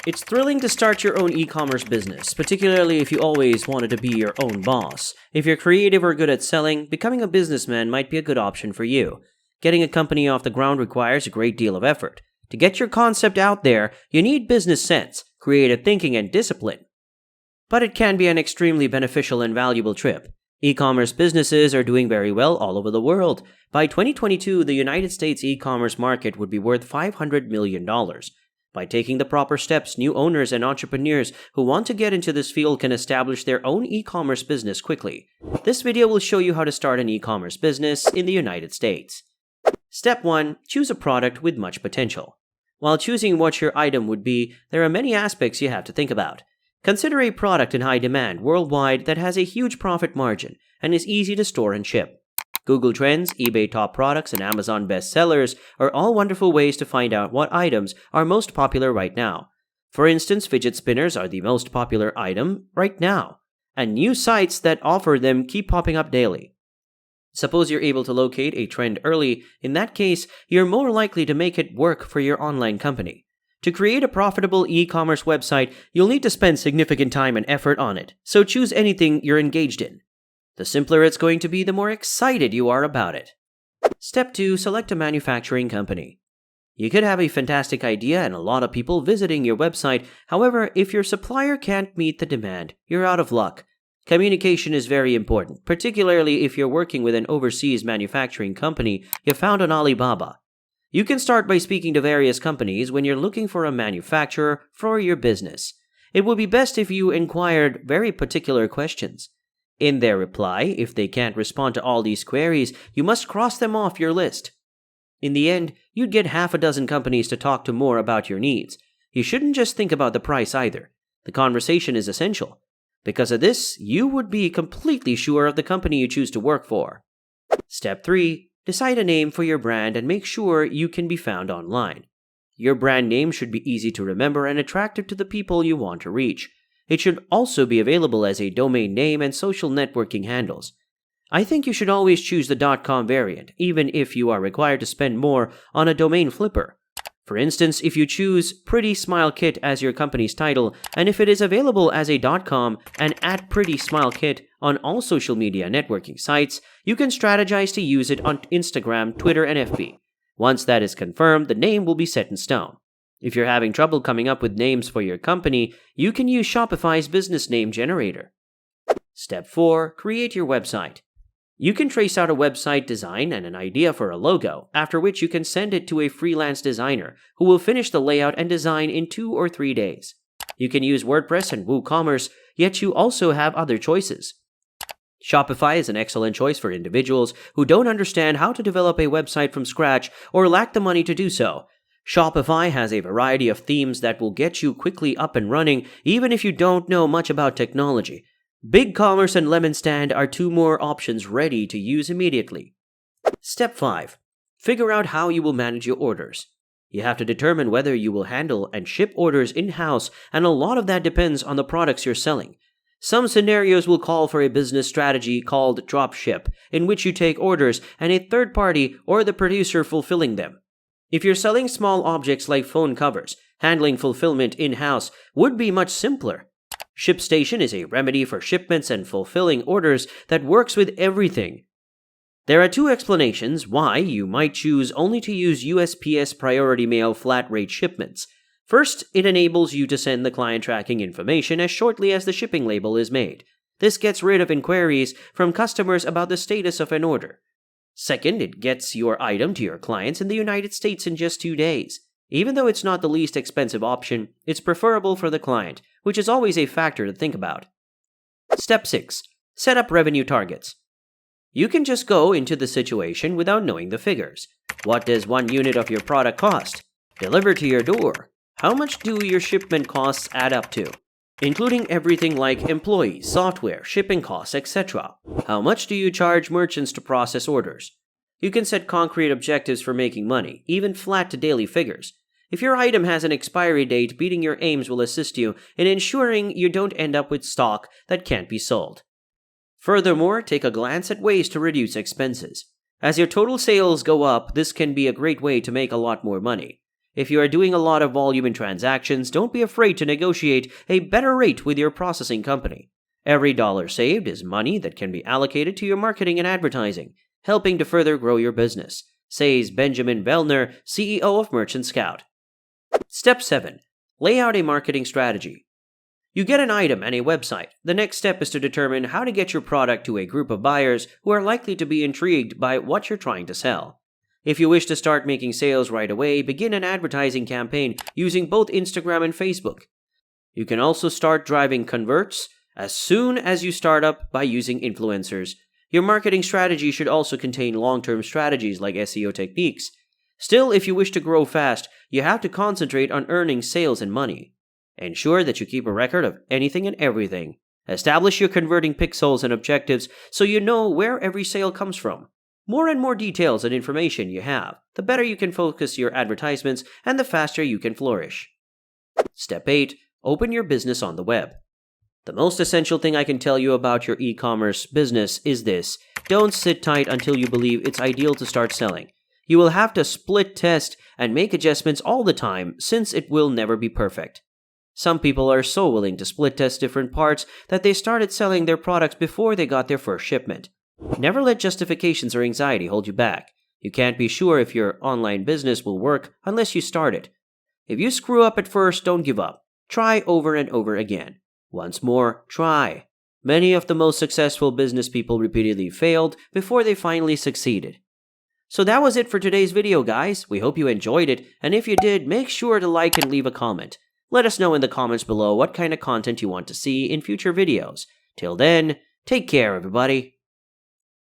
It's thrilling to start your own e-commerce business, particularly if you always wanted to be your own boss. If you're creative or good at selling, becoming a businessman might be a good option for you. Getting a company off the ground requires a great deal of effort. To get your concept out there, you need business sense, creative thinking, and discipline. But it can be an extremely beneficial and valuable trip. E-commerce businesses are doing very well all over the world. By 2022, the United States e-commerce market would be worth $500 million. By taking the proper steps, new owners and entrepreneurs who want to get into this field can establish their own e-commerce business quickly. This video will show you how to start an e-commerce business in the United States. Step 1. Choose a product with much potential. While choosing what your item would be, there are many aspects you have to think about. Consider a product in high demand worldwide that has a huge profit margin and is easy to store and ship. Google Trends, eBay top products, and Amazon bestsellers are all wonderful ways to find out what items are most popular right now. For instance, fidget spinners are the most popular item right now, and new sites that offer them keep popping up daily. Suppose you're able to locate a trend early. In that case, you're more likely to make it work for your online company. To create a profitable e-commerce website, you'll need to spend significant time and effort on it, so choose anything you're engaged in. The simpler it's going to be, the more excited you are about it. Step 2. Select a manufacturing company. You could have a fantastic idea and a lot of people visiting your website. However, if your supplier can't meet the demand, you're out of luck. Communication is very important, particularly if you're working with an overseas manufacturing company you found on Alibaba. You can start by speaking to various companies when you're looking for a manufacturer for your business. It would be best if you inquired very particular questions. In their reply, if they can't respond to all these queries, you must cross them off your list. In the end, you'd get half a dozen companies to talk to more about your needs. You shouldn't just think about the price either. The conversation is essential. Because of this, you would be completely sure of the company you choose to work for. Step 3. Decide a name for your brand and make sure you can be found online. Your brand name should be easy to remember and attractive to the people you want to reach. It should also be available as a domain name and social networking handles. I think you should always choose the .com variant, even if you are required to spend more on a domain flipper. For instance, if you choose Pretty Smile Kit as your company's title, and if it is available as a .com and @Pretty Smile Kit on all social media networking sites, you can strategize to use it on Instagram, Twitter, and FB. Once that is confirmed, the name will be set in stone. If you're having trouble coming up with names for your company, you can use Shopify's business name generator. Step 4. Create your website. You can trace out a website design and an idea for a logo, after which you can send it to a freelance designer who will finish the layout and design in 2 or 3 days. You can use WordPress and WooCommerce, yet you also have other choices. Shopify is an excellent choice for individuals who don't understand how to develop a website from scratch or lack the money to do so. Shopify has a variety of themes that will get you quickly up and running, even if you don't know much about technology. BigCommerce and Lemon Stand are 2 more options ready to use immediately. Step 5. Figure out how you will manage your orders. You have to determine whether you will handle and ship orders in-house, and a lot of that depends on the products you're selling. Some scenarios will call for a business strategy called dropship, in which you take orders and a third party or the producer fulfilling them. If you're selling small objects like phone covers, handling fulfillment in-house would be much simpler. ShipStation is a remedy for shipments and fulfilling orders that works with everything. There are 2 explanations why you might choose only to use USPS Priority Mail flat rate shipments. First, it enables you to send the client tracking information as shortly as the shipping label is made. This gets rid of inquiries from customers about the status of an order. Second, it gets your item to your clients in the United States in just 2 days. Even though it's not the least expensive option, it's preferable for the client, which is always a factor to think about. Step 6. Set up revenue targets. You can just go into the situation without knowing the figures. What does 1 unit of your product cost? Delivered to your door. How much do your shipment costs add up to? Including everything like employees, software, shipping costs, etc. How much do you charge merchants to process orders? You can set concrete objectives for making money, even flat to daily figures. If your item has an expiry date, beating your aims will assist you in ensuring you don't end up with stock that can't be sold. Furthermore, take a glance at ways to reduce expenses. As your total sales go up, this can be a great way to make a lot more money. If you are doing a lot of volume in transactions, don't be afraid to negotiate a better rate with your processing company. Every dollar saved is money that can be allocated to your marketing and advertising, helping to further grow your business, says Benjamin Vellner, CEO of Merchant Scout. Step 7. Lay out a marketing strategy. You get an item and a website. The next step is to determine how to get your product to a group of buyers who are likely to be intrigued by what you're trying to sell. If you wish to start making sales right away, begin an advertising campaign using both Instagram and Facebook. You can also start driving converts as soon as you start up by using influencers. Your marketing strategy should also contain long-term strategies like SEO techniques. Still, if you wish to grow fast, you have to concentrate on earning sales and money. Ensure that you keep a record of anything and everything. Establish your converting pixels and objectives so you know where every sale comes from. More and more details and information you have, the better you can focus your advertisements and the faster you can flourish. Step 8. Open your business on the web. The most essential thing I can tell you about your e-commerce business is this: don't sit tight until you believe it's ideal to start selling. You will have to split test and make adjustments all the time since it will never be perfect. Some people are so willing to split test different parts that they started selling their products before they got their first shipment. Never let justifications or anxiety hold you back. You can't be sure if your online business will work unless you start it. If you screw up at first, don't give up. Try over and over again. Once more, try. Many of the most successful business people repeatedly failed before they finally succeeded. So that was it for today's video, guys. We hope you enjoyed it, and if you did, make sure to like and leave a comment. Let us know in the comments below what kind of content you want to see in future videos. Till then, take care, everybody.